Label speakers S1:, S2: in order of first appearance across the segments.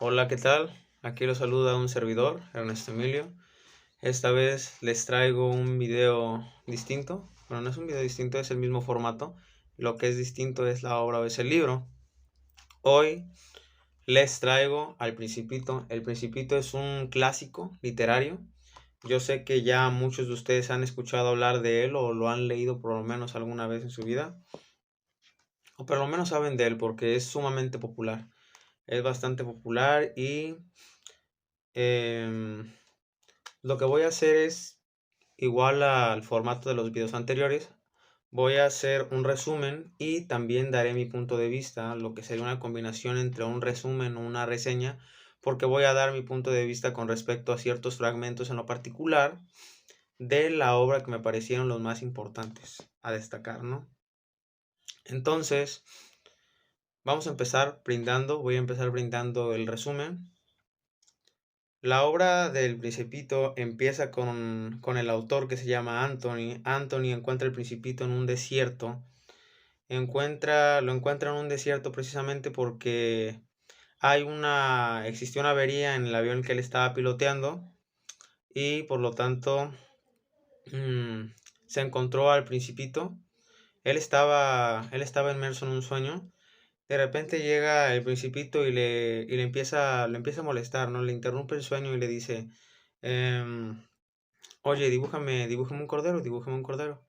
S1: Hola, ¿qué tal? Aquí lo saluda un servidor, Ernesto Emilio. Esta vez les traigo un video distinto. Bueno, no es un video distinto, es el mismo formato. Lo que es distinto es la obra o es el libro. Hoy les traigo al Principito. El Principito es un clásico literario. Yo sé que ya muchos de ustedes han escuchado hablar de él o lo han leído por lo menos alguna vez en su vida. O por lo menos saben de él porque es sumamente popular. Es bastante popular y em, lo que voy a hacer es igual al formato de los videos anteriores. Voy a hacer un resumen y también daré mi punto de vista, lo que sería una combinación entre un resumen o una reseña, porque voy a dar mi punto de vista con respecto a ciertos fragmentos en lo particular de la obra que me parecieron los más importantes a destacar, ¿no? Entonces, vamos a empezar brindando, voy a empezar brindando el resumen. La obra del Principito empieza con el autor que se llama Anthony. Anthony encuentra el Principito en un desierto. Lo encuentra en un desierto precisamente porque existió una avería en el avión que él estaba piloteando y por lo tanto mm, se encontró al Principito. Él estaba inmerso en un sueño. De repente llega el Principito y le empieza a molestar, ¿no? Le interrumpe el sueño y le dice, em, oye, dibújame un cordero, dibújame un cordero.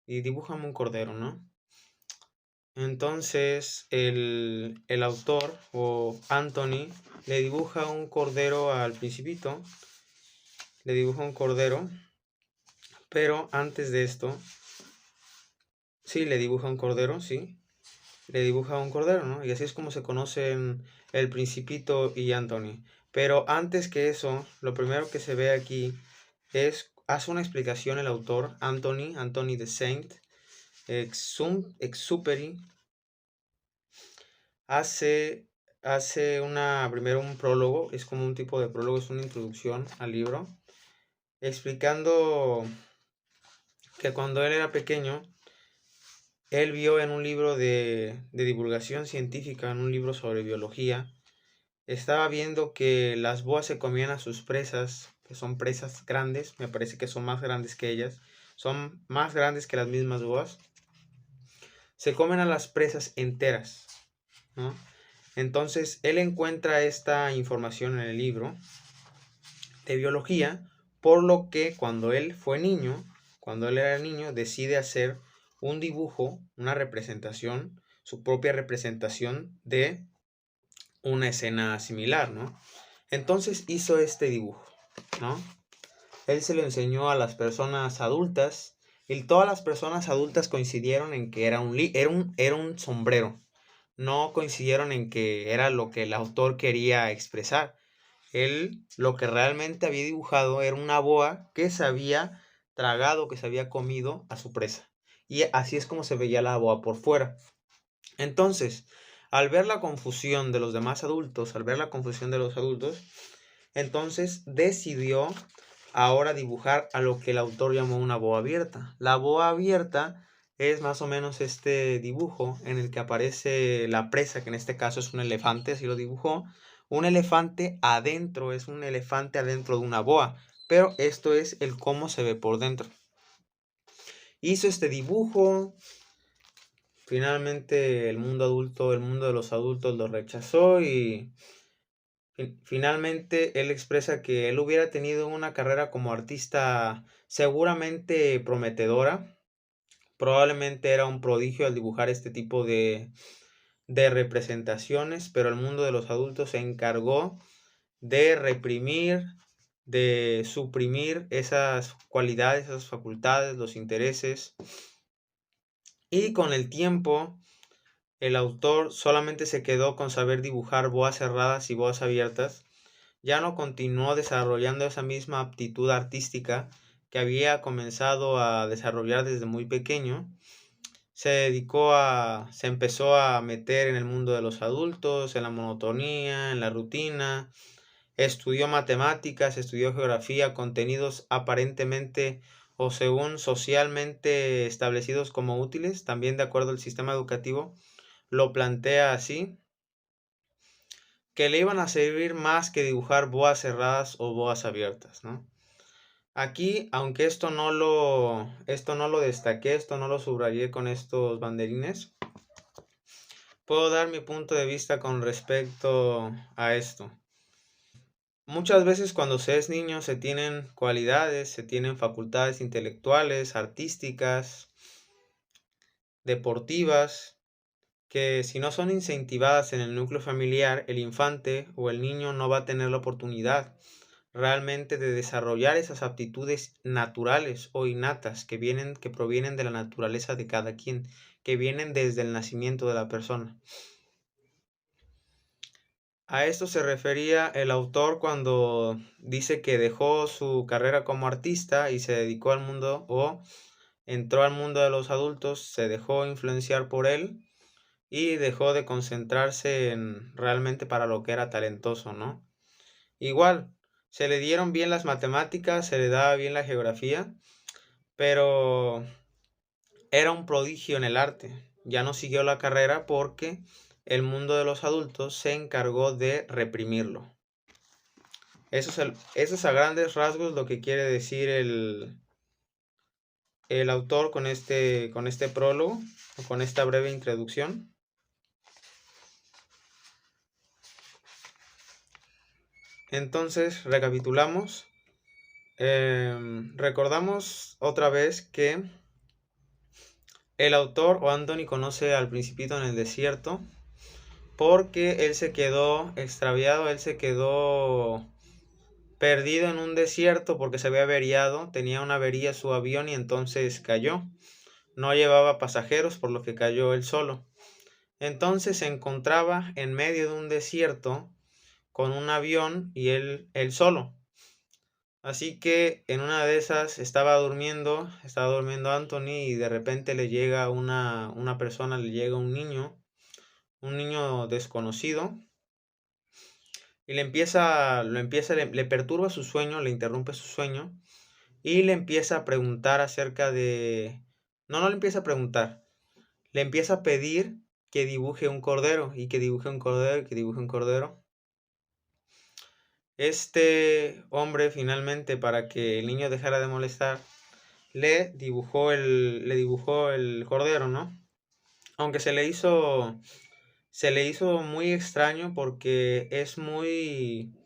S1: Y dibújame un cordero, ¿no? Entonces el autor o Anthony le dibuja un cordero al Principito, le dibuja un cordero, pero antes de esto, sí, le dibuja un cordero, sí, le dibuja un cordero, ¿no? Y así es como se conocen el Principito y Anthony. Pero antes que eso, lo primero que se ve aquí hace una explicación el autor, Anthony de Saint-Exupéry, hace, primero un prólogo, es como un tipo de prólogo, es una introducción al libro, explicando que cuando él era pequeño, él vio en un libro de divulgación científica, en un libro sobre biología, estaba viendo que las boas se comían a sus presas, que son presas grandes, me parece que son más grandes que ellas, son más grandes que las mismas boas, se comen a las presas enteras, ¿no? Entonces, él encuentra esta información en el libro de biología, por lo que cuando él era niño, decide hacer un dibujo, una representación, su propia representación de una escena similar, ¿no? Entonces hizo este dibujo, ¿no? Él se lo enseñó a las personas adultas y todas las personas adultas coincidieron en que era un sombrero. No coincidieron en que era lo que el autor quería expresar. Él lo que realmente había dibujado era una boa que se había tragado, que se había comido a su presa. Y así es como se veía la boa por fuera. Entonces, al ver la confusión de los demás adultos, entonces decidió ahora dibujar a lo que el autor llamó una boa abierta. La boa abierta es más o menos este dibujo en el que aparece la presa, que en este caso es un elefante, así lo dibujó. Un elefante adentro, es un elefante adentro de una boa, pero esto es el cómo se ve por dentro. Hizo este dibujo, finalmente el mundo de los adultos lo rechazó y finalmente él expresa que él hubiera tenido una carrera como artista seguramente prometedora. Probablemente era un prodigio al dibujar este tipo de representaciones, pero el mundo de los adultos se encargó de reprimir, de suprimir esas cualidades, esas facultades, los intereses. Y con el tiempo, el autor solamente se quedó con saber dibujar boas cerradas y boas abiertas. Ya no continuó desarrollando esa misma aptitud artística que había comenzado a desarrollar desde muy pequeño. Se empezó a meter en el mundo de los adultos, en la monotonía, en la rutina. Estudió matemáticas, estudió geografía, contenidos aparentemente o según socialmente establecidos como útiles, también de acuerdo al sistema educativo, lo plantea así, que le iban a servir más que dibujar boas cerradas o boas abiertas, ¿no? Aquí, aunque esto no lo destaqué, esto no lo subrayé con estos banderines, puedo dar mi punto de vista con respecto a esto. Muchas veces cuando se es niño se tienen cualidades, se tienen facultades intelectuales, artísticas, deportivas, que si no son incentivadas en el núcleo familiar, el infante o el niño no va a tener la oportunidad realmente de desarrollar esas aptitudes naturales o innatas que provienen de la naturaleza de cada quien, que vienen desde el nacimiento de la persona. A esto se refería el autor cuando dice que dejó su carrera como artista y se dedicó al mundo o entró al mundo de los adultos, se dejó influenciar por él y dejó de concentrarse en realmente para lo que era talentoso, ¿no? Igual, se le dieron bien las matemáticas, se le daba bien la geografía, pero era un prodigio en el arte. Ya no siguió la carrera porque el mundo de los adultos se encargó de reprimirlo. Eso es a grandes rasgos lo que quiere decir el autor con este prólogo o con esta breve introducción. Entonces, recapitulamos. Recordamos otra vez que el autor o Anthony conoce al Principito en el desierto porque él se quedó extraviado, él se quedó perdido en un desierto porque se había averiado, tenía una avería su avión y entonces cayó. No llevaba pasajeros, por lo que cayó él solo. Entonces se encontraba en medio de un desierto con un avión y él solo. Así que en una de esas estaba durmiendo Anthony y de repente le llega una persona, le llega un niño desconocido y le perturba su sueño, le interrumpe su sueño y le empieza a preguntar acerca de... No le empieza a preguntar, le empieza a pedir que dibuje un cordero y que dibuje un cordero y que dibuje un cordero. Este hombre finalmente, para que el niño dejara de molestar, le dibujó el cordero, ¿no? Aunque se le hizo muy extraño porque es muy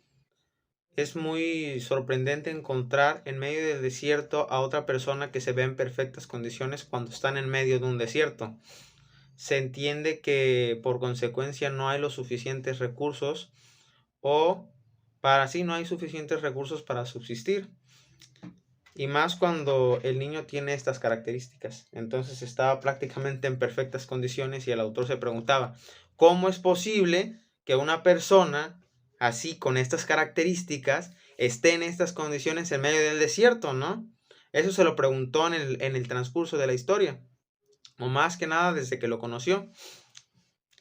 S1: sorprendente encontrar en medio del desierto a otra persona que se ve en perfectas condiciones cuando están en medio de un desierto. Se entiende que por consecuencia no hay los suficientes recursos o no hay suficientes recursos para subsistir. Y más cuando el niño tiene estas características. Entonces estaba prácticamente en perfectas condiciones y el autor se preguntaba, ¿cómo es posible que una persona así con estas características esté en estas condiciones en medio del desierto, ¿no? Eso se lo preguntó en el transcurso de la historia, o más que nada desde que lo conoció.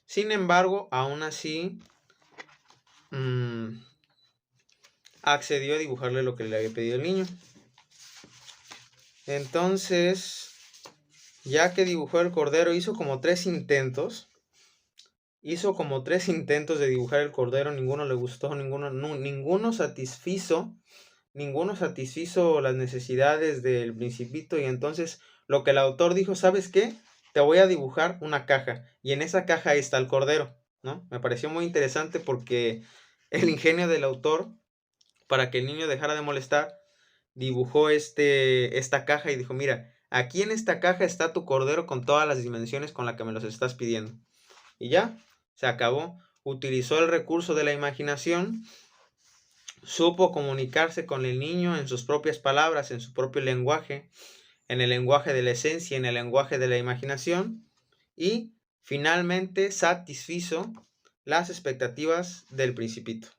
S1: Sin embargo, aún así accedió a dibujarle lo que le había pedido el niño. Entonces, ya que dibujó el cordero, hizo como tres intentos de dibujar el cordero, ninguno le gustó, ninguno satisfizo las necesidades del Principito, y entonces lo que el autor dijo, ¿sabes qué? Te voy a dibujar una caja, y en esa caja está el cordero, ¿no? Me pareció muy interesante porque el ingenio del autor, para que el niño dejara de molestar, dibujó esta caja y dijo, mira, aquí en esta caja está tu cordero con todas las dimensiones con las que me los estás pidiendo. Y ya, se acabó. Utilizó el recurso de la imaginación, supo comunicarse con el niño en sus propias palabras, en su propio lenguaje, en el lenguaje de la esencia, en el lenguaje de la imaginación, y finalmente satisfizo las expectativas del Principito.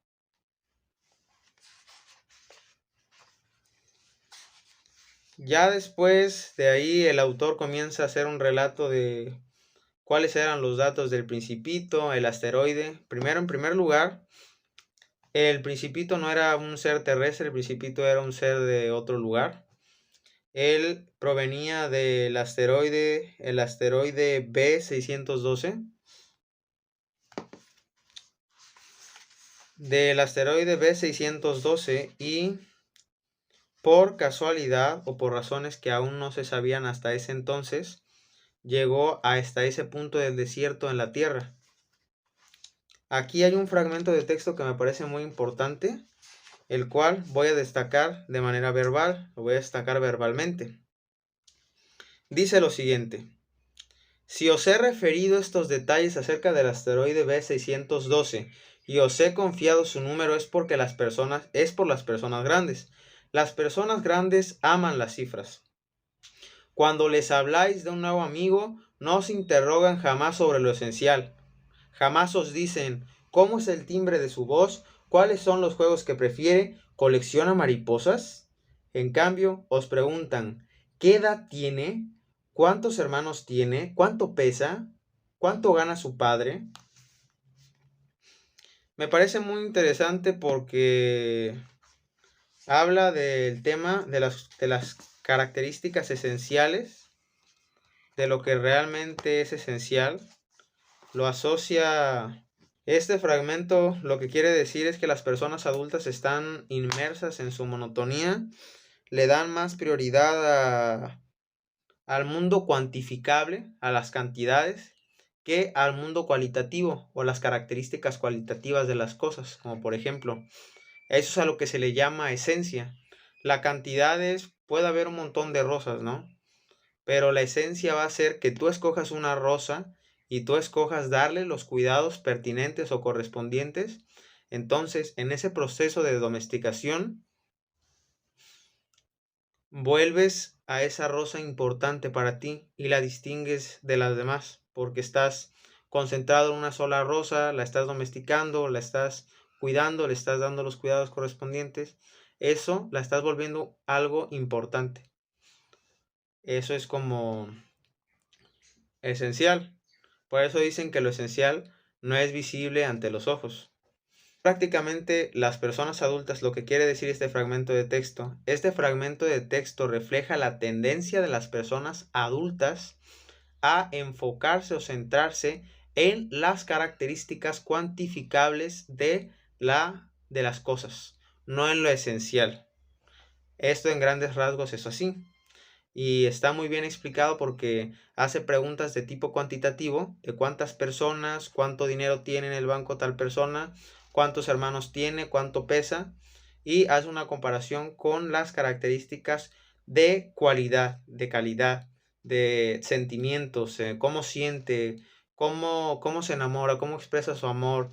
S1: Ya después de ahí el autor comienza a hacer un relato de cuáles eran los datos del Principito, el asteroide. En primer lugar, el Principito no era un ser terrestre, el Principito era un ser de otro lugar. Él provenía del asteroide, el asteroide B612. del asteroide B612 y por casualidad o por razones que aún no se sabían hasta ese entonces, llegó hasta ese punto del desierto en la Tierra. Aquí hay un fragmento de texto que me parece muy importante, el cual voy a destacar de manera verbal, lo voy a destacar verbalmente. Dice lo siguiente: si os he referido estos detalles acerca del asteroide B612 y os he confiado su número es por las personas grandes. Las personas grandes aman las cifras. Cuando les habláis de un nuevo amigo, no os interrogan jamás sobre lo esencial. Jamás os dicen cómo es el timbre de su voz, cuáles son los juegos que prefiere, colecciona mariposas. En cambio, os preguntan qué edad tiene, cuántos hermanos tiene, cuánto pesa, cuánto gana su padre. Me parece muy interesante porque habla del tema de las características esenciales, de lo que realmente es esencial. Lo asocia. Este fragmento lo que quiere decir es que las personas adultas están inmersas en su monotonía, le dan más prioridad al mundo cuantificable, a las cantidades, que al mundo cualitativo o las características cualitativas de las cosas, como por ejemplo, eso es a lo que se le llama esencia. La cantidad puede haber un montón de rosas, ¿no? Pero la esencia va a ser que tú escojas una rosa y tú escojas darle los cuidados pertinentes o correspondientes. Entonces, en ese proceso de domesticación, vuelves a esa rosa importante para ti y la distingues de las demás, porque estás concentrado en una sola rosa, la estás domesticando, la estás cuidando, le estás dando los cuidados correspondientes. Eso la estás volviendo algo importante. Eso es como esencial. Por eso dicen que lo esencial no es visible ante los ojos. Prácticamente las personas adultas, lo que quiere decir este fragmento de texto refleja la tendencia de las personas adultas a enfocarse o centrarse en las características cuantificables de las cosas, no en lo esencial. Esto en grandes rasgos es así. Y está muy bien explicado porque hace preguntas de tipo cuantitativo, de cuántas personas, cuánto dinero tiene en el banco tal persona, cuántos hermanos tiene, cuánto pesa, y hace una comparación con las características de cualidad, de calidad, de sentimientos, cómo siente, cómo se enamora, cómo expresa su amor,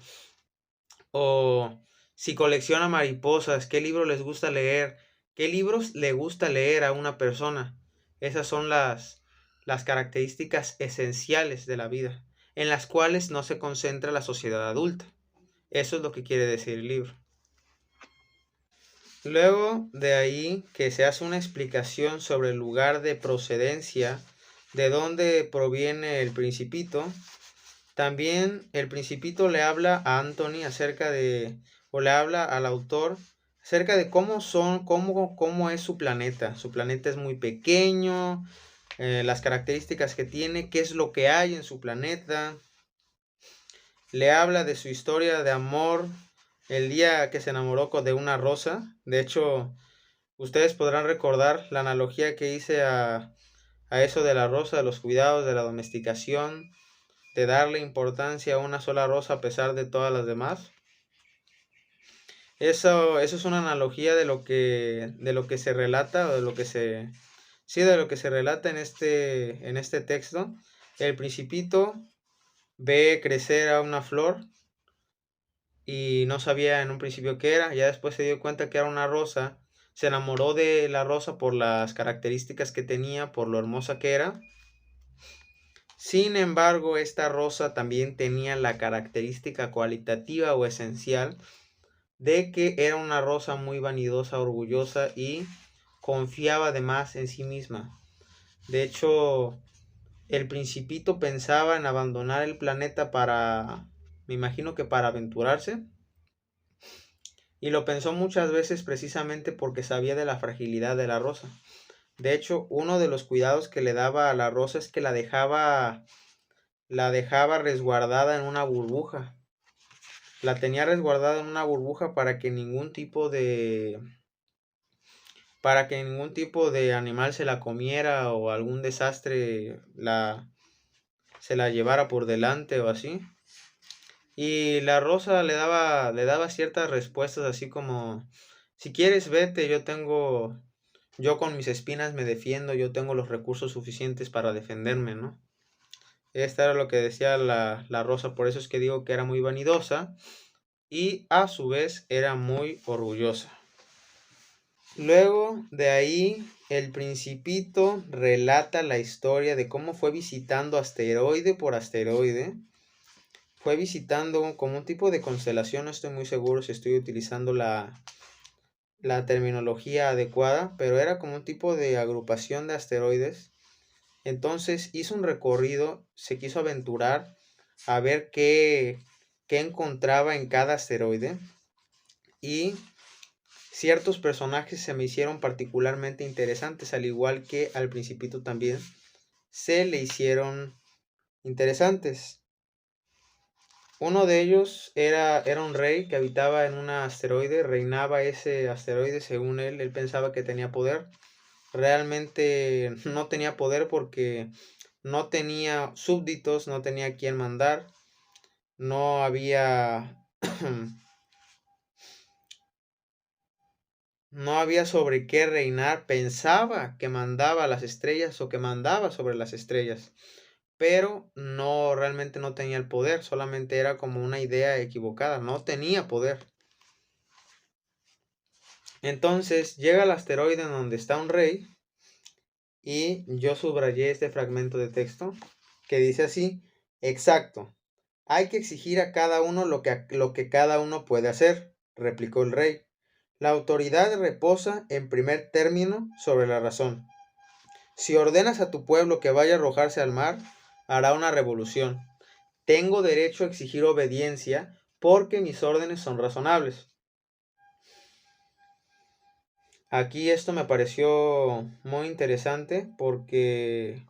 S1: o si colecciona mariposas, qué libros les gusta leer, qué libros le gusta leer a una persona. Esas son las características esenciales de la vida, en las cuales no se concentra la sociedad adulta. Eso es lo que quiere decir el libro. Luego de ahí que se hace una explicación sobre el lugar de procedencia, de dónde proviene el Principito. También el Principito le habla a Anthony o le habla al autor acerca de cómo es su planeta. Su planeta es muy pequeño, las características que tiene, qué es lo que hay en su planeta. Le habla de su historia de amor, el día que se enamoró de una rosa. De hecho, ustedes podrán recordar la analogía que hice a eso de la rosa, de los cuidados, de la domesticación, de darle importancia a una sola rosa a pesar de todas las demás. Eso es una analogía de lo que se relata, o de lo que se relata en este texto. El Principito ve crecer a una flor y no sabía en un principio qué era, ya después se dio cuenta que era una rosa, se enamoró de la rosa por las características que tenía, por lo hermosa que era. Sin embargo, esta rosa también tenía la característica cualitativa o esencial de que era una rosa muy vanidosa, orgullosa y confiaba además en sí misma. De hecho, el Principito pensaba en abandonar el planeta me imagino que para aventurarse, y lo pensó muchas veces precisamente porque sabía de la fragilidad de la rosa. De hecho, uno de los cuidados que le daba a la rosa es que la dejaba resguardada en una burbuja. La tenía resguardada en una burbuja para que ningún tipo de animal se la comiera o algún desastre se la llevara por delante o así. Y la rosa le daba ciertas respuestas así como, si quieres vete, yo con mis espinas me defiendo, yo tengo los recursos suficientes para defenderme, ¿no? Esta era lo que decía la rosa, por eso es que digo que era muy vanidosa y a su vez era muy orgullosa. Luego de ahí, el Principito relata la historia de cómo fue visitando asteroide por asteroide. Fue visitando como un tipo de constelación, no estoy muy seguro si estoy utilizando la terminología adecuada, pero era como un tipo de agrupación de asteroides. Entonces hizo un recorrido, se quiso aventurar a ver qué encontraba en cada asteroide. Y ciertos personajes se me hicieron particularmente interesantes, al igual que al Principito también se le hicieron interesantes. Uno de ellos era un rey que habitaba en un asteroide, reinaba ese asteroide según él pensaba que tenía poder. Realmente no tenía poder porque no tenía súbditos, no tenía quien mandar, no había no había sobre qué reinar, pensaba que mandaba a las estrellas o que mandaba sobre las estrellas, pero no, realmente no tenía el poder, solamente era como una idea equivocada, no tenía poder. Entonces llega al asteroide en donde está un rey y yo subrayé este fragmento de texto que dice así, exacto, hay que exigir a cada uno lo que cada uno puede hacer, replicó el rey. La autoridad reposa en primer término sobre la razón. Si ordenas a tu pueblo que vaya a arrojarse al mar, hará una revolución. Tengo derecho a exigir obediencia porque mis órdenes son razonables. Aquí esto me pareció muy interesante porque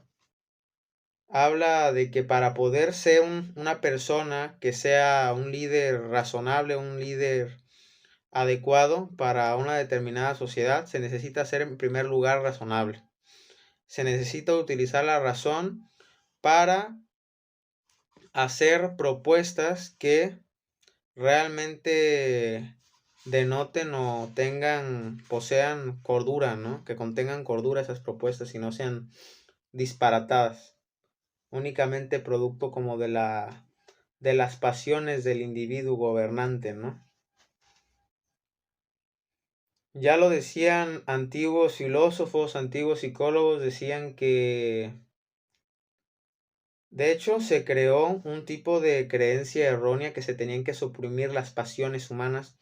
S1: habla de que para poder ser una persona que sea un líder razonable, un líder adecuado para una determinada sociedad, se necesita ser en primer lugar razonable. Se necesita utilizar la razón para hacer propuestas que realmente denoten o posean cordura, ¿no? Que contengan cordura esas propuestas y no sean disparatadas, únicamente producto como de las pasiones del individuo gobernante, ¿no? Ya lo decían antiguos filósofos, antiguos psicólogos, decían que de hecho se creó un tipo de creencia errónea que se tenían que suprimir las pasiones humanas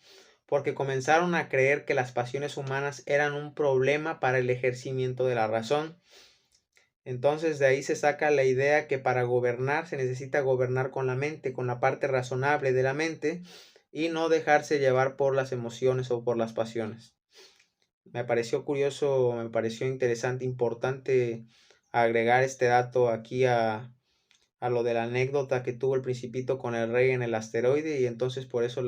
S1: porque comenzaron a creer que las pasiones humanas eran un problema para el ejercimiento de la razón. Entonces de ahí se saca la idea que para gobernar se necesita gobernar con la mente, con la parte razonable de la mente y no dejarse llevar por las emociones o por las pasiones. Me pareció curioso, me pareció interesante, importante agregar este dato aquí a lo de la anécdota que tuvo el Principito con el rey en el asteroide y entonces por eso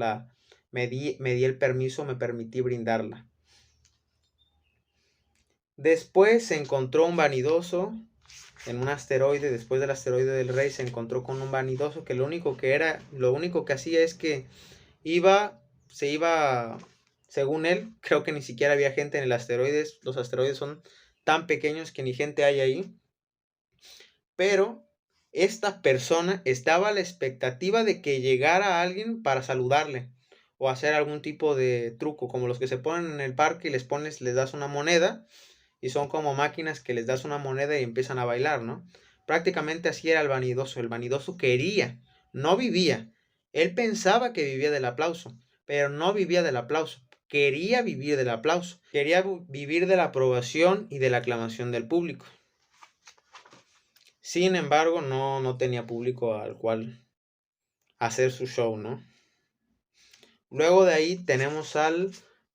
S1: me di el permiso, me permití brindarla. Después se encontró un vanidoso en un asteroide, después del asteroide del rey se encontró con un vanidoso que lo único que hacía es que se iba, según él, creo que ni siquiera había gente en el asteroide, los asteroides son tan pequeños que ni gente hay ahí, pero esta persona estaba a la expectativa de que llegara alguien para saludarle o hacer algún tipo de truco, como los que se ponen en el parque y les das una moneda y son como máquinas que les das una moneda y empiezan a bailar, ¿no? Prácticamente así era el vanidoso quería, no vivía, él pensaba que vivía del aplauso, pero no vivía del aplauso, quería vivir del aplauso, quería vivir de la aprobación y de la aclamación del público. Sin embargo, no tenía público al cual hacer su show, ¿no? Luego de ahí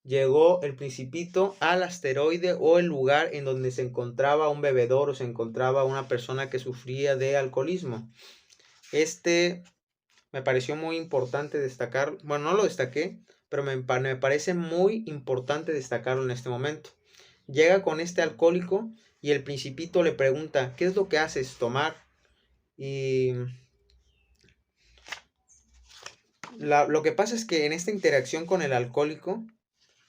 S1: llegó el Principito al asteroide o el lugar en donde se encontraba un bebedor o se encontraba una persona que sufría de alcoholismo. Este me pareció muy importante destacar, bueno, no lo destaqué, pero me parece muy importante destacarlo en este momento. Llega con este alcohólico y el principito le pregunta, ¿qué es lo que haces? Tomar. Y lo que pasa es que en esta interacción con el alcohólico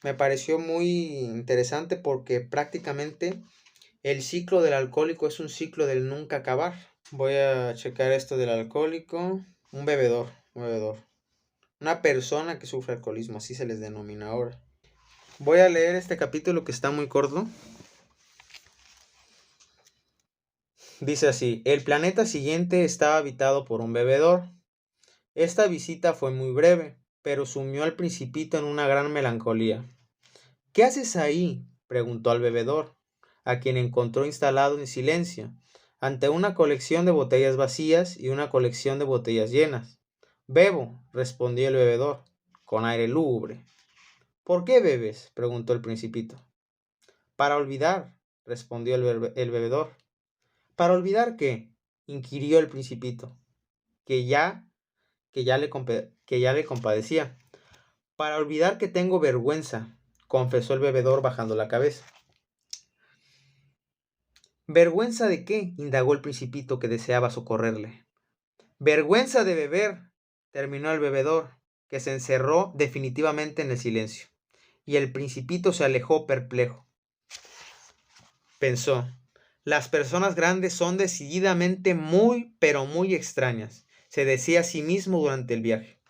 S1: me pareció muy interesante porque prácticamente el ciclo del alcohólico es un ciclo del nunca acabar. Voy a checar esto del alcohólico. Un bebedor, un bebedor. Una persona que sufre alcoholismo, así se les denomina ahora. Voy a leer este capítulo que está muy corto. Dice así, el planeta siguiente estaba habitado por un bebedor. Esta visita fue muy breve, pero sumió al principito en una gran melancolía. ¿Qué haces ahí? Preguntó al bebedor, a quien encontró instalado en silencio, ante una colección de botellas vacías y una colección de botellas llenas. Bebo, respondió el bebedor, con aire lúgubre. ¿Por qué bebes? Preguntó el principito. Para olvidar, respondió el bebedor. ¿Para olvidar qué? Inquirió el principito, que ya le compadecía. Para olvidar que tengo vergüenza, confesó el bebedor bajando la cabeza. ¿Vergüenza de qué? Indagó el principito que deseaba socorrerle. Vergüenza de beber, terminó el bebedor, que se encerró definitivamente en el silencio, y el principito se alejó perplejo. Pensó, las personas grandes son decididamente muy, pero muy extrañas, se decía a sí mismo durante el viaje.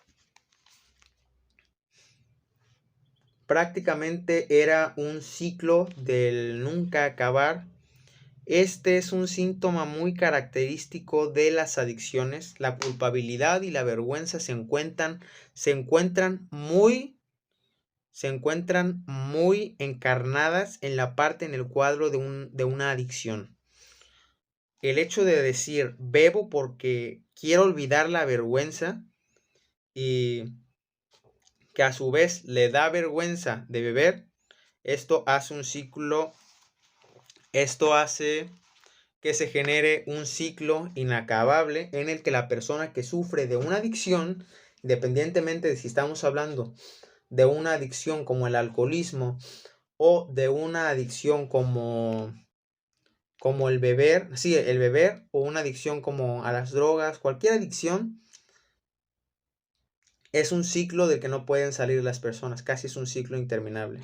S1: Prácticamente era un ciclo del nunca acabar. Este es un síntoma muy característico de las adicciones. La culpabilidad y la vergüenza se encuentran muy encarnadas en la parte, en el cuadro de una adicción. El hecho de decir bebo porque quiero olvidar la vergüenza y que a su vez le da vergüenza de beber, esto hace un ciclo, esto hace que se genere un ciclo inacabable en el que la persona que sufre de una adicción, independientemente de si estamos hablando de una adicción como el alcoholismo o de una adicción como el beber o una adicción como a las drogas, cualquier adicción es un ciclo del que no pueden salir las personas, casi es un ciclo interminable.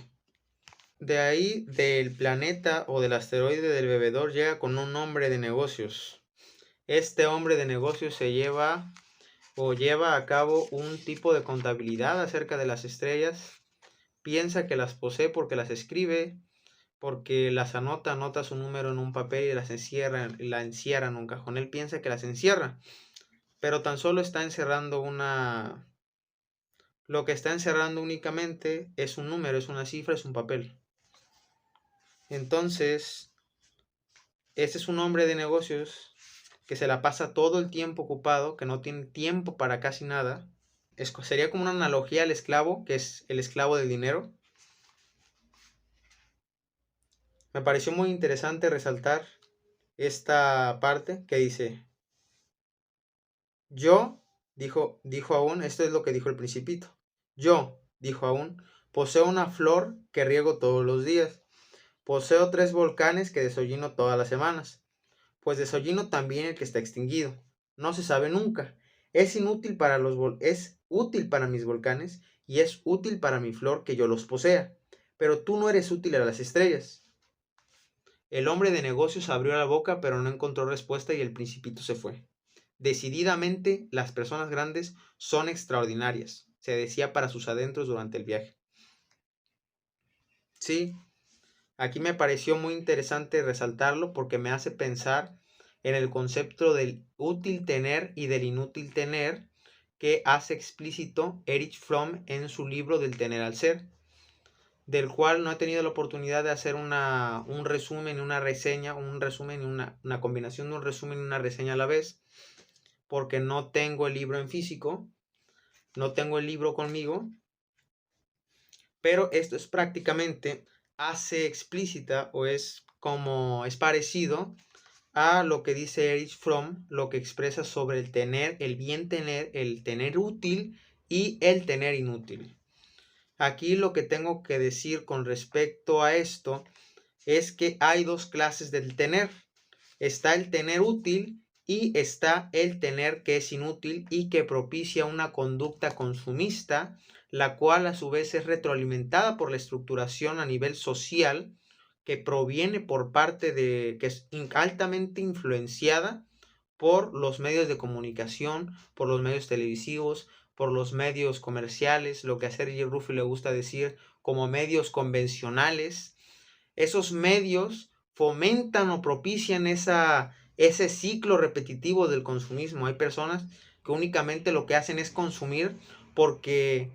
S1: De ahí, del planeta o del asteroide del bebedor llega con un hombre de negocios. Este hombre de negocios lleva a cabo un tipo de contabilidad acerca de las estrellas. Piensa que las posee porque las escribe, porque las anota su número en un papel y la encierra en un cajón. Él piensa que las encierra, pero tan solo está encerrando lo que está encerrando únicamente es un número, es una cifra, es un papel. Entonces, este es un hombre de negocios que se la pasa todo el tiempo ocupado, que no tiene tiempo para casi nada. Sería como una analogía al esclavo, que es el esclavo del dinero. Me pareció muy interesante resaltar esta parte que dice, yo, dijo aún, esto es lo que dijo el principito, yo, dijo aún, poseo una flor que riego todos los días, poseo 3 volcanes que desollino todas las semanas, pues desollino también el que está extinguido, no se sabe nunca, es útil para mis volcanes y es útil para mi flor que yo los posea, pero tú no eres útil a las estrellas. El hombre de negocios abrió la boca, pero no encontró respuesta y el principito se fue. Decididamente, las personas grandes son extraordinarias, se decía para sus adentros durante el viaje. Sí, aquí me pareció muy interesante resaltarlo porque me hace pensar en el concepto del útil tener y del inútil tener que hace explícito Erich Fromm en su libro del tener al ser, del cual no he tenido la oportunidad de hacer un resumen y una reseña, un resumen y una combinación de un resumen y una reseña a la vez, porque no tengo el libro en físico, no tengo el libro conmigo, pero esto es prácticamente, hace explícita o es parecido a lo que dice Erich Fromm, lo que expresa sobre el tener, el bien tener, el tener útil y el tener inútil. Aquí lo que tengo que decir con respecto a esto es que hay dos clases del tener. Está el tener útil y está el tener que es inútil y que propicia una conducta consumista, la cual a su vez es retroalimentada por la estructuración a nivel social que proviene por parte de, que es altamente influenciada por los medios de comunicación, por los medios televisivos, por los medios comerciales, lo que a Sergey Ruffi le gusta decir como medios convencionales. Esos medios fomentan o propician ese ciclo repetitivo del consumismo. Hay personas que únicamente lo que hacen es consumir porque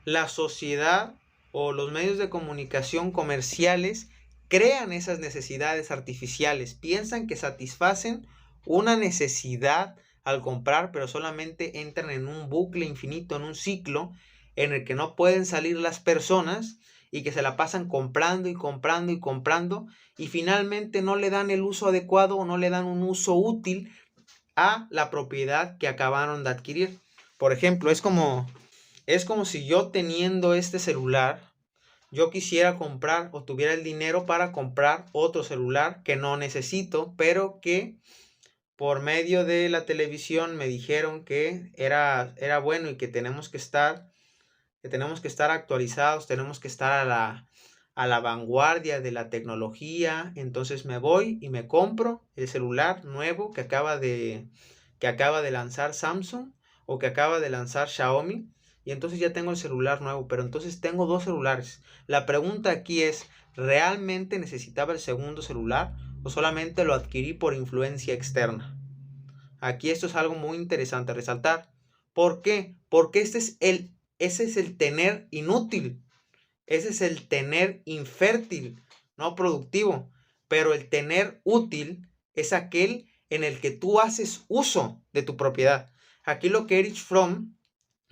S1: la sociedad o los medios de comunicación comerciales crean esas necesidades artificiales. Piensan que satisfacen una necesidad al comprar, pero solamente entran en un bucle infinito, en un ciclo en el que no pueden salir las personas y que se la pasan comprando y comprando y comprando y finalmente no le dan el uso adecuado o no le dan un uso útil a la propiedad que acabaron de adquirir. Por ejemplo, es como si yo teniendo este celular, yo quisiera comprar o tuviera el dinero para comprar otro celular que no necesito, pero que por medio de la televisión me dijeron que era bueno y que tenemos que estar actualizados, tenemos que estar a la vanguardia de la tecnología. Entonces me voy y me compro el celular nuevo que acaba de lanzar Samsung o que acaba de lanzar Xiaomi. Y entonces ya tengo el celular nuevo, pero entonces tengo dos celulares. La pregunta aquí es, ¿realmente necesitaba el segundo celular o solamente lo adquirí por influencia externa? Aquí esto es algo muy interesante a resaltar. ¿Por qué? Porque ese es el tener inútil. Ese es el tener infértil, no productivo. Pero el tener útil es aquel en el que tú haces uso de tu propiedad. Aquí lo que Erich Fromm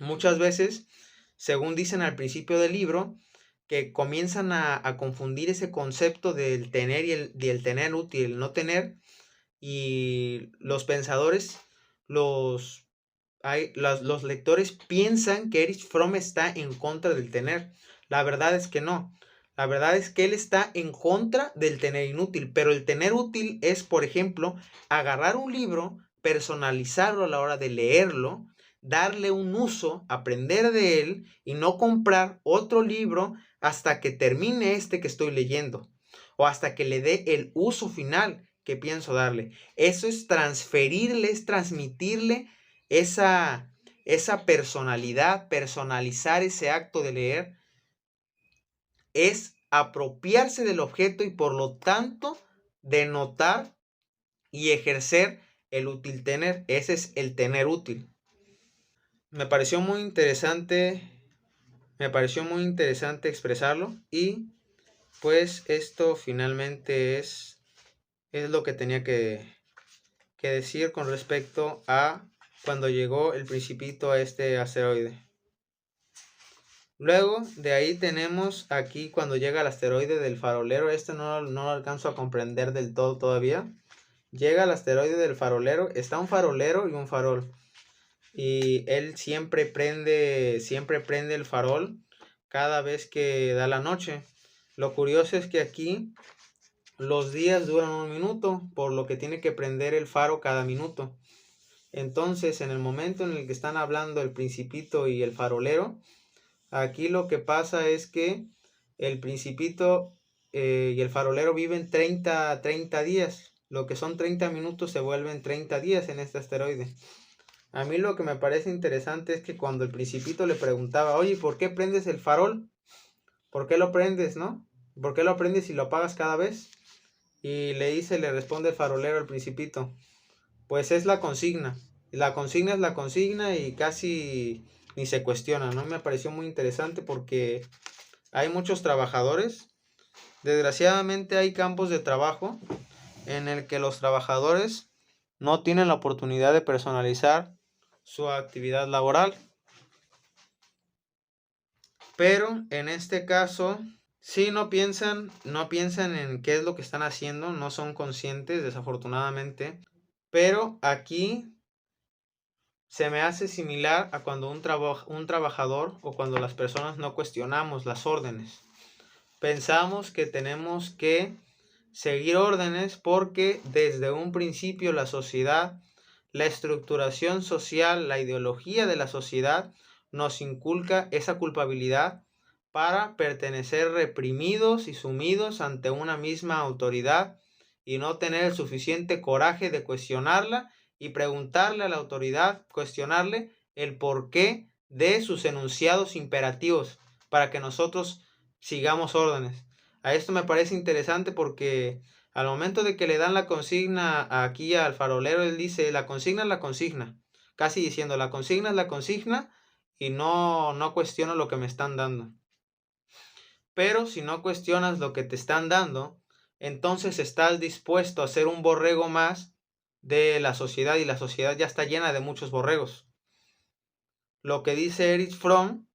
S1: muchas veces, según dicen al principio del libro, que comienzan a confundir ese concepto del tener y el tener útil, el no tener, y los pensadores, los lectores piensan que Erich Fromm está en contra del tener. La verdad es que no. La verdad es que él está en contra del tener inútil, pero el tener útil es, por ejemplo, agarrar un libro, personalizarlo a la hora de leerlo, darle un uso, aprender de él y no comprar otro libro hasta que termine este que estoy leyendo o hasta que le dé el uso final que pienso darle. Eso es transferirle, es transmitirle esa personalidad, personalizar ese acto de leer, es apropiarse del objeto y por lo tanto denotar y ejercer el útil tener. Ese es el tener útil. Me pareció muy interesante expresarlo y pues esto finalmente es lo que tenía que decir con respecto a cuando llegó el Principito a este asteroide. Luego de ahí tenemos aquí cuando llega el asteroide del farolero. No lo alcanzo a comprender del todo todavía. Llega el asteroide del farolero. Está un farolero y un farol. Y él siempre prende el farol cada vez que da la noche. Lo curioso es que aquí los días duran 1 minuto, por lo que tiene que prender el faro cada minuto. Entonces, en el momento en el que están hablando el Principito y el farolero, aquí lo que pasa es que el Principito y el farolero viven 30 días. Lo que son 30 minutos se vuelven 30 días en este asteroide. A mí lo que me parece interesante es que cuando el Principito le preguntaba, oye, ¿por qué prendes el farol? ¿Por qué lo prendes, no? ¿Por qué lo prendes y lo apagas cada vez? Y le responde el farolero al Principito, pues es la consigna. La consigna es la consigna y casi ni se cuestiona, ¿no? Me pareció muy interesante porque hay muchos trabajadores. Desgraciadamente hay campos de trabajo en el que los trabajadores no tienen la oportunidad de personalizar su actividad laboral. Pero en este caso Sí, no piensan en qué es lo que están haciendo, no son conscientes, desafortunadamente. Pero aquí se me hace similar a cuando un trabajador o cuando las personas no cuestionamos las órdenes. Pensamos que tenemos que seguir órdenes porque desde un principio la sociedad, la estructuración social, la ideología de la sociedad nos inculca esa culpabilidad para pertenecer reprimidos y sumidos ante una misma autoridad y no tener el suficiente coraje de cuestionarla y preguntarle a la autoridad, cuestionarle el porqué de sus enunciados imperativos para que nosotros sigamos órdenes. A esto me parece interesante porque al momento de que le dan la consigna aquí al farolero, él dice, la consigna es la consigna, casi diciendo, la consigna es la consigna y no cuestiono lo que me están dando. Pero si no cuestionas lo que te están dando, entonces estás dispuesto a ser un borrego más de la sociedad y la sociedad ya está llena de muchos borregos. Lo que dice Erich Fromm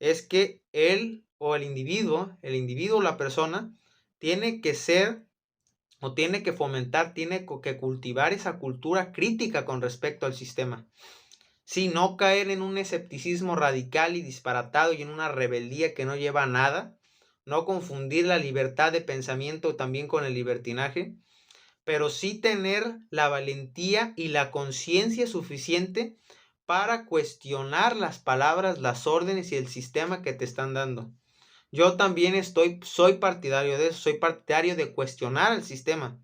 S1: es que él o el individuo o la persona, tiene que ser o tiene que fomentar, tiene que cultivar esa cultura crítica con respecto al sistema. Sí, no caer en un escepticismo radical y disparatado y en una rebeldía que no lleva a nada, no confundir la libertad de pensamiento también con el libertinaje, pero sí tener la valentía y la conciencia suficiente para cuestionar las palabras, las órdenes y el sistema que te están dando. Yo también soy partidario de eso, soy partidario de cuestionar el sistema.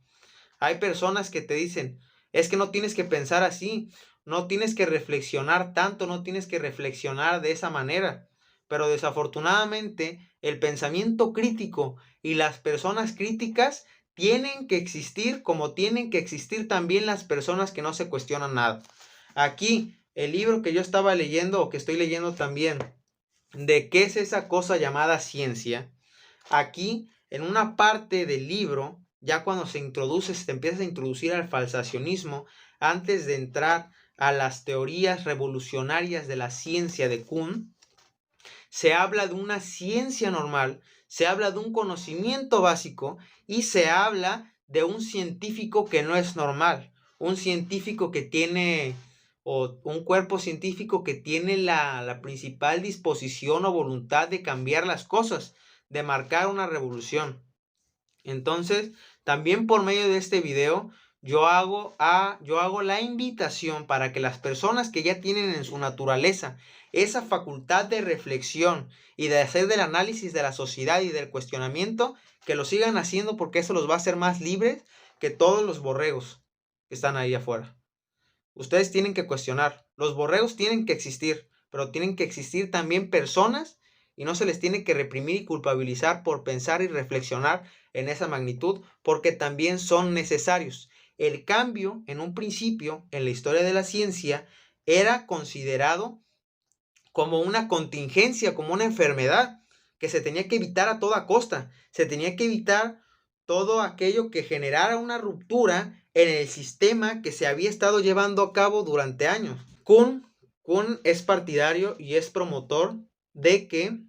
S1: Hay personas que te dicen, es que no tienes que pensar así, no tienes que reflexionar tanto, no tienes que reflexionar de esa manera. Pero desafortunadamente el pensamiento crítico y las personas críticas tienen que existir como tienen que existir también las personas que no se cuestionan nada. Aquí, el libro que yo estaba leyendo o que estoy leyendo también, de qué es esa cosa llamada ciencia, aquí en una parte del libro, ya cuando se empieza a introducir al falsacionismo, antes de entrar a las teorías revolucionarias de la ciencia de Kuhn, se habla de una ciencia normal, se habla de un conocimiento básico y se habla de un científico que no es normal, un científico que tiene o un cuerpo científico que tiene la principal disposición o voluntad de cambiar las cosas, de marcar una revolución. Entonces, también por medio de este video, yo hago la invitación para que las personas que ya tienen en su naturaleza esa facultad de reflexión y de hacer del análisis de la sociedad y del cuestionamiento, que lo sigan haciendo porque eso los va a hacer más libres que todos los borregos que están ahí afuera. Ustedes tienen que cuestionar. Los borregos tienen que existir, pero tienen que existir también personas y no se les tiene que reprimir y culpabilizar por pensar y reflexionar en esa magnitud, porque también son necesarios. El cambio, en un principio, en la historia de la ciencia, era considerado como una contingencia, como una enfermedad que se tenía que evitar a toda costa. Se tenía que evitar todo aquello que generara una ruptura en el sistema que se había estado llevando a cabo durante años. Kuhn es partidario y es promotor de que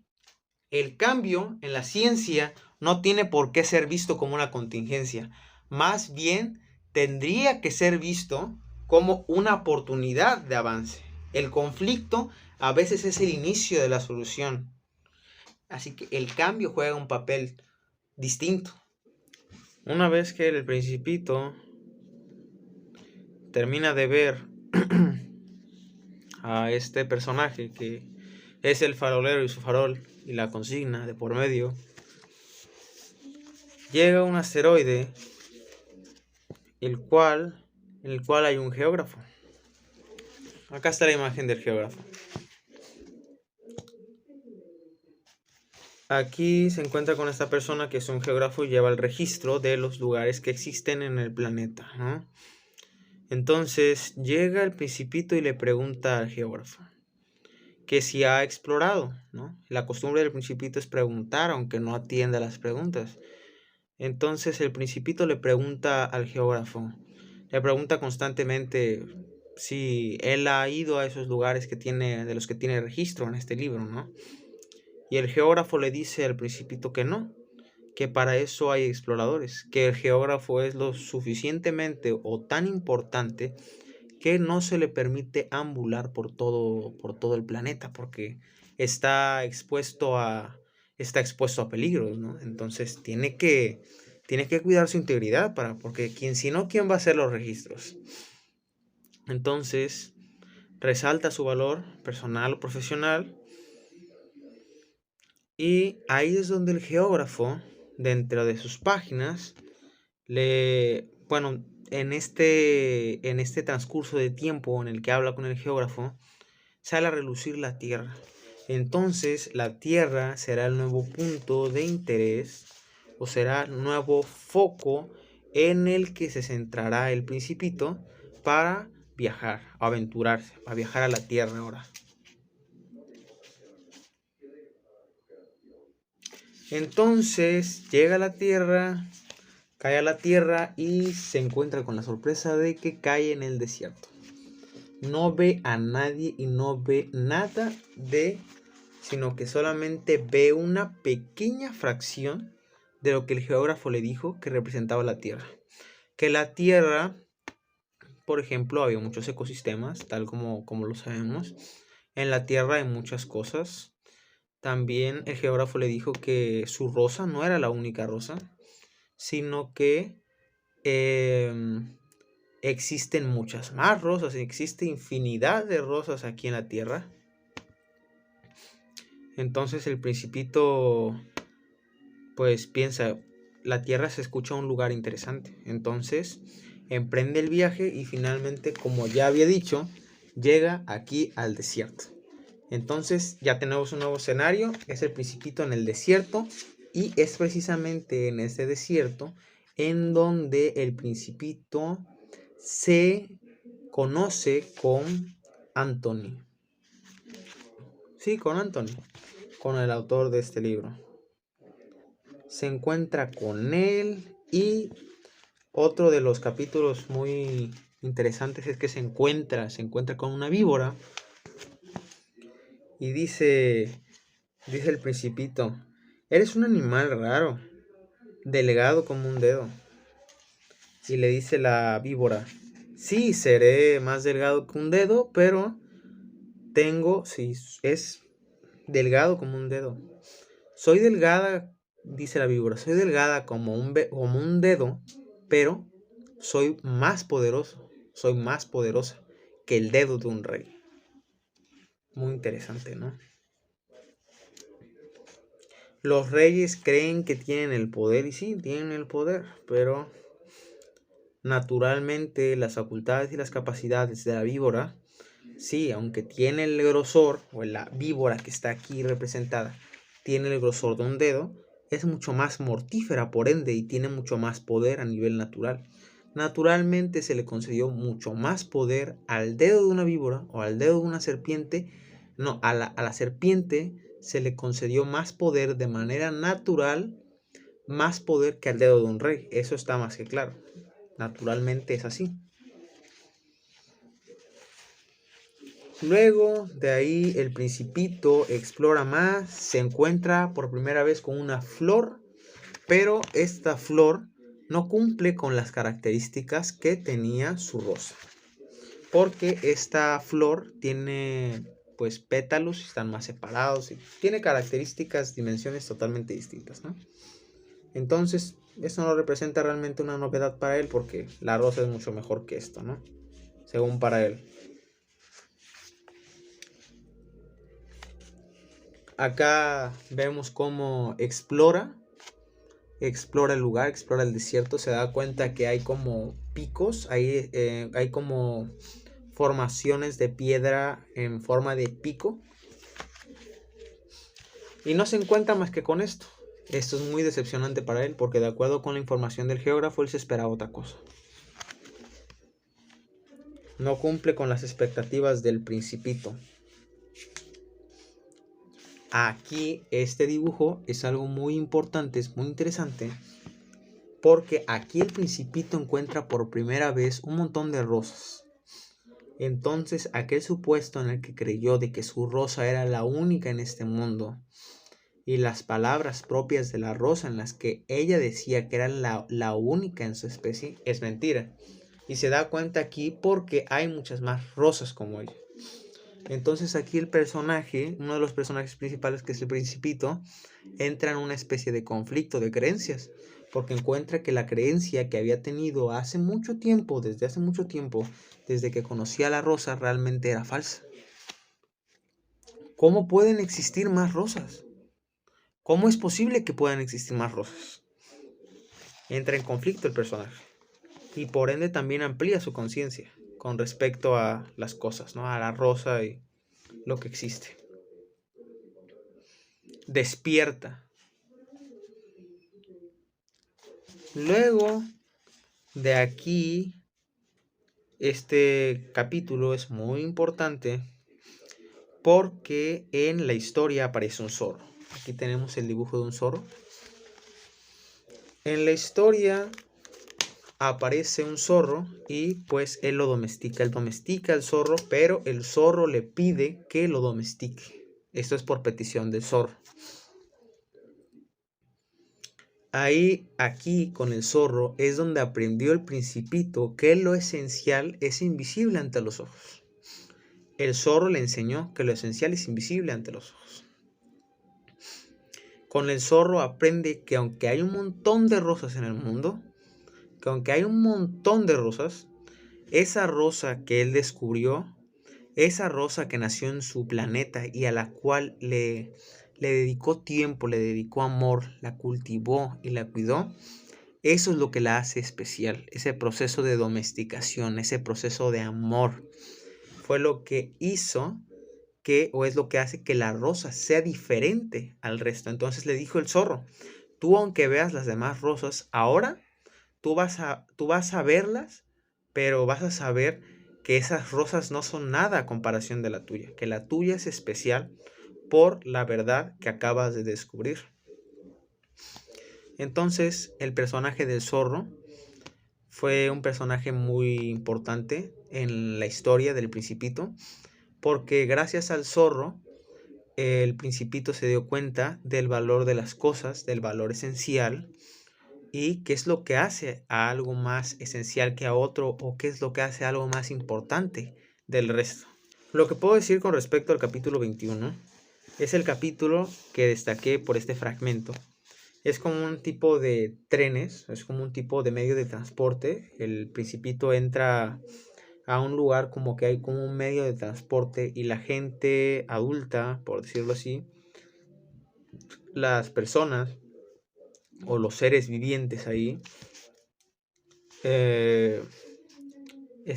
S1: el cambio en la ciencia no tiene por qué ser visto como una contingencia. Más bien, tendría que ser visto como una oportunidad de avance. El conflicto a veces es el inicio de la solución. Así que el cambio juega un papel distinto. Una vez que el Principito termina de ver a este personaje que es el farolero y su farol y la consigna de por medio, llega un asteroide en el cual hay un geógrafo. Acá está la imagen del geógrafo. Aquí se encuentra con esta persona que es un geógrafo y lleva el registro de los lugares que existen en el planeta, ¿no? Entonces llega el Principito y le pregunta al geógrafo que si ha explorado, ¿no? La costumbre del Principito es preguntar, aunque no atienda las preguntas. Entonces el Principito le pregunta al geógrafo, le pregunta constantemente si él ha ido a esos lugares de los que tiene registro en este libro, ¿no? Y el geógrafo le dice al Principito que no, que para eso hay exploradores, que el geógrafo es lo suficientemente o tan importante que no se le permite ambular por todo el planeta, porque está expuesto está expuesto a peligros, ¿no? Entonces tiene que cuidar su integridad porque si no, ¿quién va a hacer los registros? Entonces, resalta su valor personal o profesional, y ahí es donde el geógrafo, dentro de sus páginas, bueno, en este transcurso de tiempo en el que habla con el geógrafo, sale a relucir la Tierra. Entonces, la Tierra será el nuevo punto de interés o será el nuevo foco en el que se centrará el Principito para viajar, aventurarse, a viajar a la Tierra ahora. Entonces, llega a la Tierra, cae a la Tierra y se encuentra con la sorpresa de que cae en el desierto. No ve a nadie y no ve nada sino que solamente ve una pequeña fracción de lo que el geógrafo le dijo que representaba la Tierra. Que la Tierra, por ejemplo, había muchos ecosistemas, tal como lo sabemos. En la Tierra hay muchas cosas. También el geógrafo le dijo que su rosa no era la única rosa, sino que existen muchas más rosas, existe infinidad de rosas aquí en la Tierra. Entonces el Principito pues piensa, la Tierra se escucha un lugar interesante. Entonces emprende el viaje y finalmente, como ya había dicho, llega aquí al desierto. Entonces ya tenemos un nuevo escenario, es el Principito en el desierto, y es precisamente en ese desierto en donde el Principito se conoce con Anthony. Sí, con Anthony, con el autor de este libro. Se encuentra con él, y otro de los capítulos muy interesantes es que se encuentra con una víbora y dice el Principito: eres un animal raro, delgado como un dedo. Y le dice la víbora: sí, seré más delgado que un dedo, pero sí, es delgado como un dedo. Soy delgada, dice la víbora, soy delgada como un dedo, pero soy más poderosa que el dedo de un rey. Muy interesante, ¿no? Los reyes creen que tienen el poder, y sí, tienen el poder, pero naturalmente las facultades y las capacidades de la víbora, sí, aunque tiene el grosor, o la víbora que está aquí representada, tiene el grosor de un dedo, es mucho más mortífera, por ende, y tiene mucho más poder a nivel natural. Naturalmente se le concedió mucho más poder al dedo de una víbora o al dedo de una serpiente. No, a la serpiente se le concedió más poder de manera natural, más poder que al dedo de un rey. Eso está más que claro. Naturalmente es así. Luego de ahí el Principito explora más, se encuentra por primera vez con una flor, pero esta flor no cumple con las características que tenía su rosa, porque esta flor tiene pues pétalos, están más separados y tiene características, dimensiones totalmente distintas, ¿no? Entonces eso no representa realmente una novedad para él, porque la rosa es mucho mejor que esto, ¿no? Según para él. Acá vemos cómo explora el lugar, explora el desierto, se da cuenta que hay como picos, hay como formaciones de piedra en forma de pico, y no se encuentra más que con esto. Esto es muy decepcionante para él, porque de acuerdo con la información del geógrafo, él se esperaba otra cosa. No cumple con las expectativas del Principito. Aquí este dibujo es algo muy importante, es muy interesante, porque aquí el Principito encuentra por primera vez un montón de rosas. Entonces aquel supuesto en el que creyó de que su rosa era la única en este mundo, y las palabras propias de la rosa en las que ella decía que era la única en su especie es mentira. Y se da cuenta aquí porque hay muchas más rosas como ella. Entonces aquí el personaje, uno de los personajes principales, que es el Principito, entra en una especie de conflicto de creencias, porque encuentra que la creencia que había tenido hace mucho tiempo, desde que conocía a la rosa, realmente era falsa. ¿Cómo pueden existir más rosas? ¿Cómo es posible que puedan existir más rosas? Entra en conflicto el personaje y por ende también amplía su conciencia con respecto a las cosas, ¿no? A la rosa y lo que existe. Despierta. Luego de aquí, este capítulo es muy importante porque en la historia aparece un zorro. Aquí tenemos el dibujo de un zorro. En la historia aparece un zorro y pues él lo domestica. Él domestica al zorro, pero el zorro le pide que lo domestique. Esto es por petición del zorro. Ahí, aquí con el zorro, es donde aprendió el Principito que lo esencial es invisible ante los ojos. El zorro le enseñó que lo esencial es invisible ante los ojos. Con el zorro aprende que aunque hay un montón de rosas en el mundo, que aunque hay un montón de rosas, esa rosa que él descubrió, esa rosa que nació en su planeta y a la cual le dedicó tiempo, le dedicó amor, la cultivó y la cuidó, eso es lo que la hace especial. Ese proceso de domesticación, ese proceso de amor, fue lo que hizo que, o es lo que hace que la rosa sea diferente al resto. Entonces le dijo el zorro, tú aunque veas las demás rosas, ahora tú vas a verlas, pero vas a saber que esas rosas no son nada a comparación de la tuya, que la tuya es especial por la verdad que acabas de descubrir. Entonces, el personaje del zorro fue un personaje muy importante en la historia del Principito, porque gracias al zorro, el Principito se dio cuenta del valor de las cosas, del valor esencial, y qué es lo que hace a algo más esencial que a otro, o qué es lo que hace a algo más importante del resto. Lo que puedo decir con respecto al capítulo 21 es el capítulo que destaqué por este fragmento. Es como un tipo de trenes, es como un tipo de medio de transporte. El Principito entra a un lugar como que hay como un medio de transporte y la gente adulta, por decirlo así, las personas o los seres vivientes ahí,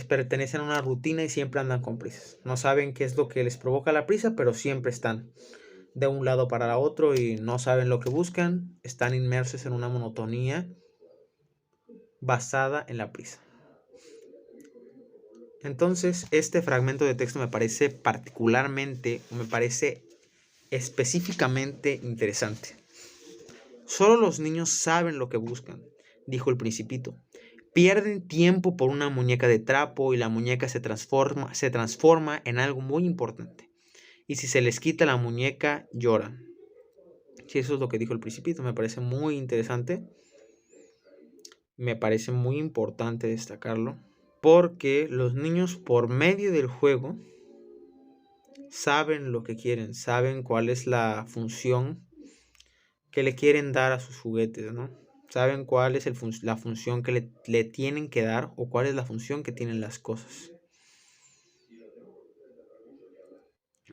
S1: pertenecen a una rutina y siempre andan con prisas. No saben qué es lo que les provoca la prisa, pero siempre están de un lado para otro y no saben lo que buscan. Están inmersos en una monotonía basada en la prisa. Entonces, este fragmento de texto me parece específicamente interesante. Solo los niños saben lo que buscan, dijo el Principito. Pierden tiempo por una muñeca de trapo y la muñeca se transforma en algo muy importante. Y si se les quita la muñeca, lloran. Sí, eso es lo que dijo el Principito. Me parece muy interesante. Me parece muy importante destacarlo. Porque los niños, por medio del juego, saben lo que quieren. Saben cuál es la función que le quieren dar a sus juguetes, ¿no? Saben cuál es la función que le tienen que dar o cuál es la función que tienen las cosas.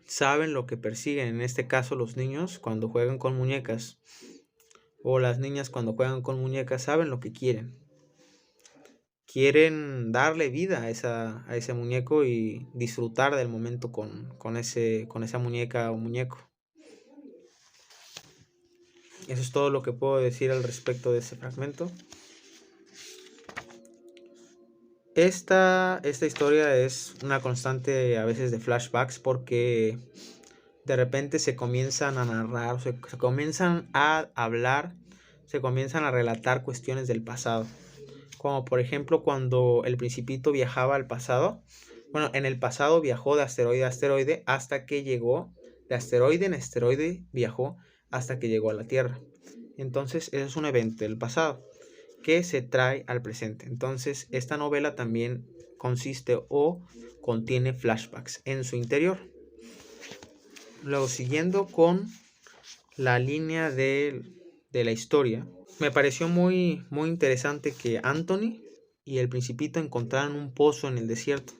S1: Saben lo que persiguen, en este caso los niños cuando juegan con muñecas o las niñas cuando juegan con muñecas saben lo que quieren. Quieren darle vida a ese muñeco y disfrutar del momento con esa muñeca o muñeco. Eso es todo lo que puedo decir al respecto de ese fragmento. Esta historia es una constante a veces de flashbacks porque de repente se comienzan a narrar, se comienzan a hablar, se comienzan a relatar cuestiones del pasado. Como por ejemplo cuando el Principito viajaba al pasado. Bueno, en el pasado viajó de asteroide a asteroide hasta que llegó de asteroide en asteroide, viajó hasta que llegó a la Tierra. Entonces, eso es un evento del pasado que se trae al presente. Entonces, esta novela también consiste o contiene flashbacks en su interior. Luego, siguiendo con la línea de la historia, me pareció muy interesante que Anthony y el Principito encontraron un pozo en el desierto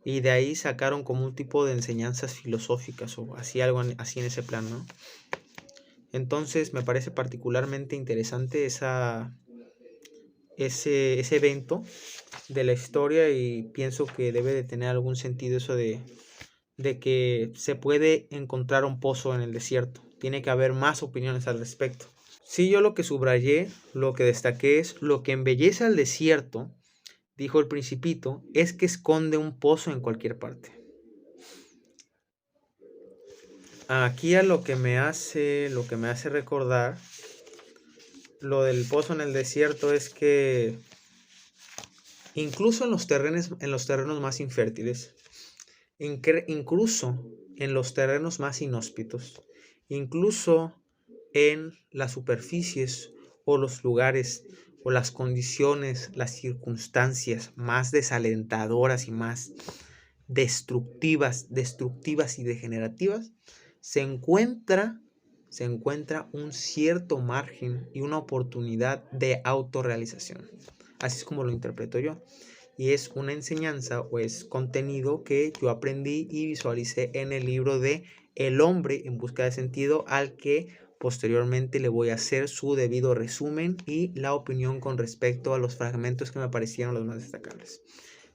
S1: y de ahí sacaron como un tipo de enseñanzas filosóficas o así, algo así en ese plan, ¿no? Entonces me parece particularmente interesante ese evento de la historia, y pienso que debe de tener algún sentido eso de que se puede encontrar un pozo en el desierto. Tiene que haber más opiniones al respecto. Sí, yo lo que subrayé, lo que destaqué es: lo que embellece al desierto, dijo el Principito, es que esconde un pozo en cualquier parte. Aquí a lo que me hace recordar lo del pozo en el desierto es que incluso en los terrenos más infértiles, incluso en los terrenos más inhóspitos, incluso en las superficies o los lugares o las condiciones, las circunstancias más desalentadoras y más destructivas y degenerativas, se encuentra un cierto margen y una oportunidad de autorrealización. Así es como lo interpreto yo. Y es una enseñanza o es contenido que yo aprendí y visualicé en el libro de El hombre en busca de sentido, al que posteriormente le voy a hacer su debido resumen y la opinión con respecto a los fragmentos que me parecieron los más destacables.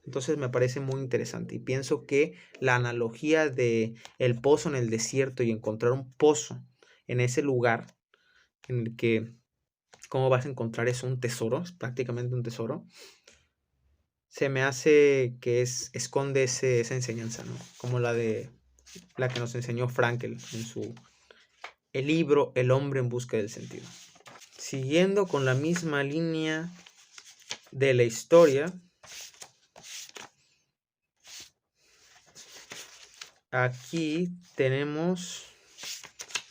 S1: Entonces me parece muy interesante y pienso que la analogía de el pozo en el desierto y encontrar un pozo en ese lugar en el que cómo vas a encontrar es un tesoro, es prácticamente un tesoro, se me hace que esconde esa enseñanza, ¿no? Como la que nos enseñó Frankl en el libro El hombre en busca del sentido. Siguiendo con la misma línea de la historia, aquí tenemos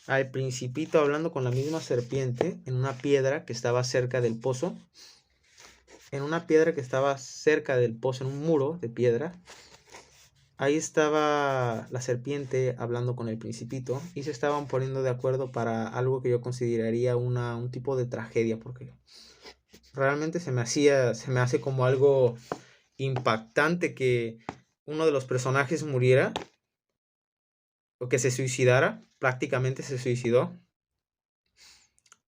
S1: al Principito hablando con la misma serpiente en una piedra que estaba cerca del pozo. En una piedra que estaba cerca del pozo, en un muro de piedra, ahí estaba la serpiente hablando con el Principito y se estaban poniendo de acuerdo para algo que yo consideraría un tipo de tragedia, porque realmente se me hace como algo impactante que uno de los personajes muriera o que se suicidara, prácticamente se suicidó.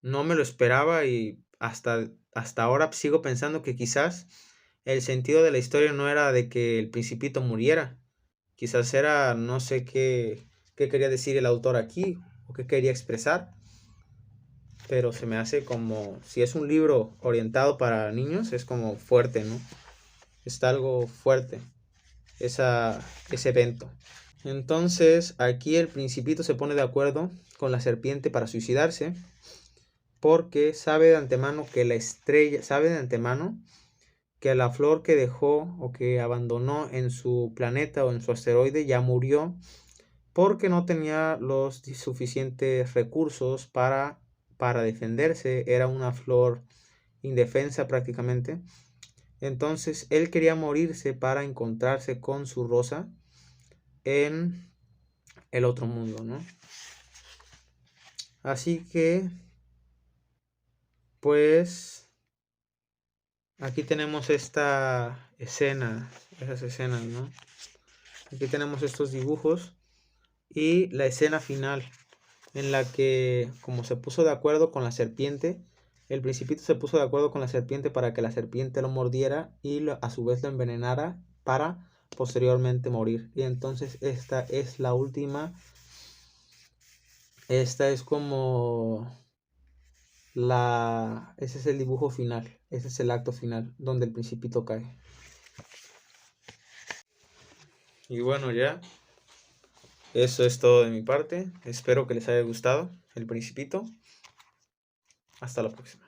S1: No me lo esperaba y hasta ahora sigo pensando que quizás el sentido de la historia no era de que el Principito muriera. Quizás era, no sé qué quería decir el autor aquí o qué quería expresar, pero se me hace como, si es un libro orientado para niños, es como fuerte, ¿no? Está algo fuerte ese evento. Entonces aquí el Principito se pone de acuerdo con la serpiente para suicidarse, porque sabe de antemano que la flor que dejó o que abandonó en su planeta o en su asteroide ya murió, porque no tenía los suficientes recursos para defenderse. Era una flor indefensa prácticamente. Entonces él quería morirse para encontrarse con su rosa en el otro mundo, ¿no? Así que, pues, aquí tenemos esas escenas, ¿no? Aquí tenemos estos dibujos y la escena final en la que, como se puso de acuerdo con la serpiente, el Principito se puso de acuerdo con la serpiente para que la serpiente lo mordiera y a su vez lo envenenara para posteriormente morir. Y entonces esta es la última. Esta es como ese es el dibujo final, ese es el acto final donde el Principito cae. Y bueno, ya eso es todo de mi parte. Espero que les haya gustado El Principito. Hasta la próxima.